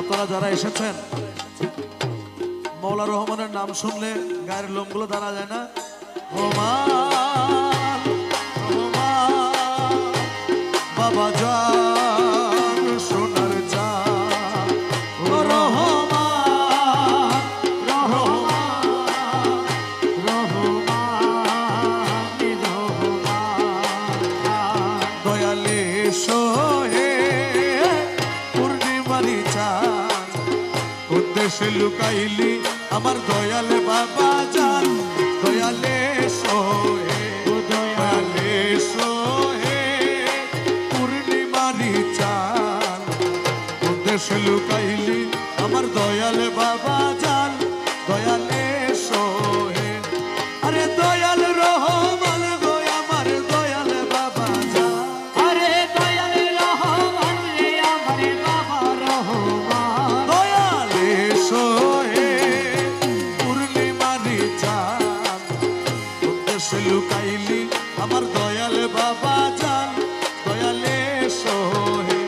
আপনারা যারা এসেছেন মৌলা রহমানের নাম শুনলে গায়ের লোমগুলো দাঁড়া যায় না? রহমান রহমান বাবা জান সোনার জান ও রহমান রহমান রহমান রহমান দয়ালে সোহে পূর্ণিমারি চাঁদ উদ্দেশ্যে লুকাইলি আমার দয়ালে বাবা জান দয়ালে সোহে দয়ালে সোহে পূর্ণিমারি চাঁদ উদ্দেশ্যে লুকাইলি আমার দয়ালে বাবা জান দয়ালে সোহে আরে দয়াল রহমান গো আমার দয়ালে বাবা জান আরে দয়াল রহমান রে আমার বাবা রহমান দয়ালে সোহে পূর্ণিমারি চাঁদ উদ্দেশ্যে লুকাইলি আমার দয়াল বাবা জান দয়ালে সোহে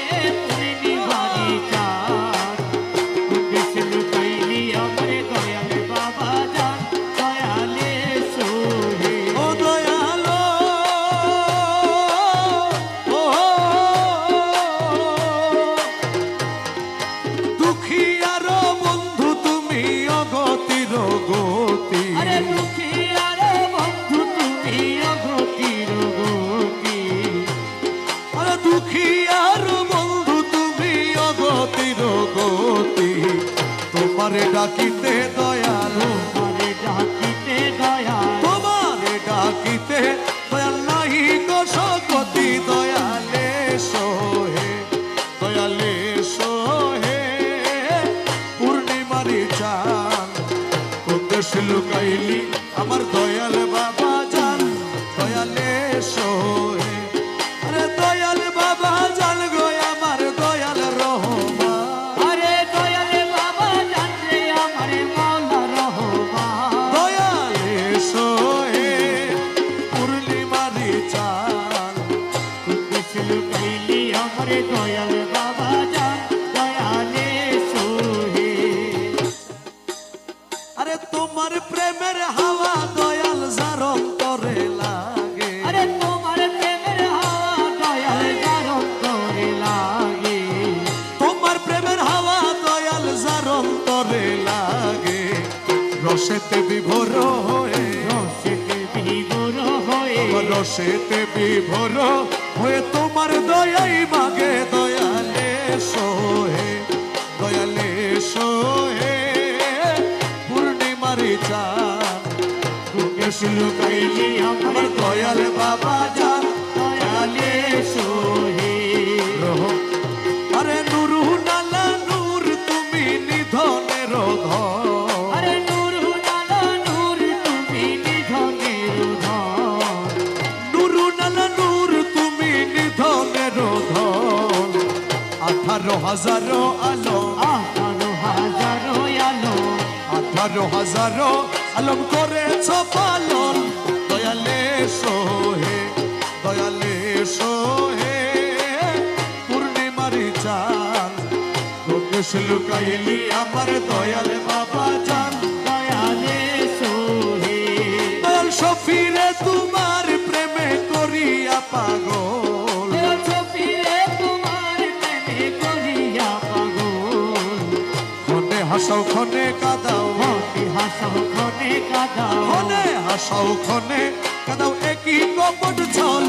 পূর্ণিমারি চাঁদ উদ্দেশ্যে লুকাইলি আমার দয়াল বাবা জান দয়ালে সোহে ও দয়ালো ও দুঃখী আর বন্ধু তুমি অগতির গতি আরে দুঃখী আরে বন্ধু তুমি অগতির গতি আরে দুঃখী আর বন্ধু তুমি অগতির গতি তোমারে ডাকিতে দয়ালো আরে ডাকিতে দয়াল তোমারে ডাকিতে দয়াল নাহি গো সকতি দয়ালে সোহে দয়ালে সোহে পূর্ণিমারি চাঁদ উদ্দেশ্যে লুকাইলি আমার দয়াল বাবা জান দয়ালে সোহে আরে দয়াল বাবা জান গো আমার দয়াল রহমান আরে দয়াল বাবা জান রে আমার মাওলা রহমান দয়ালে সোহে পূর্ণিমারি চাঁদ উদ্দেশ্যে লুকাইলি আমার দয়াল বাবা জান দয়ালে সোহে আরে তোমার প্রেমের হাওয়া দয়াল যার অন্তরে লাগে আরে তোমার প্রেমের হাওয়া দয়াল যার অন্তরে লাগে তোমার প্রেমের হাওয়া দয়াল যার অন্তরে লাগে রসেতে বিভোর হয়ে রসেতে বিভোর হয়ে রসেতে বিভোর হয়ে তোমার দয়াই মাগে দয়ালে সোহে দয়ালে সোহে পূর্ণিমারি চাঁদ উদ্দেশ্যে লুকাইলি আমার দয়াল বাবা জান দয়ালে সোহে আরে নুরু নালা নূর তুমি নিধনের ধন আরে নূর নালা নূর তুমি নিধনের ধন নুরু নালা নূর তুমি নিধনের ধন 18,000 আলো 18,000 আলো 18,000 আলম করেছ পালন দয়ালে সোহে দয়ালে সোহে পূর্ণিমারি চাঁদ উদ্দেশ্যে লুকাইলি আমার দয়াল বাবা জান দয়ালে সোহে দয়াল শফিরে তোমার প্রেমে করিয়া পাগল ছবিরে তোমার প্রেমে করিয়া পাগল ক্ষণে হাসাও ক্ষণে কাদাও মতি হাসাও ক্ষণে কাঁদাও ক্ষণে হাসাও ক্ষণে কাদাও একই কপট ছল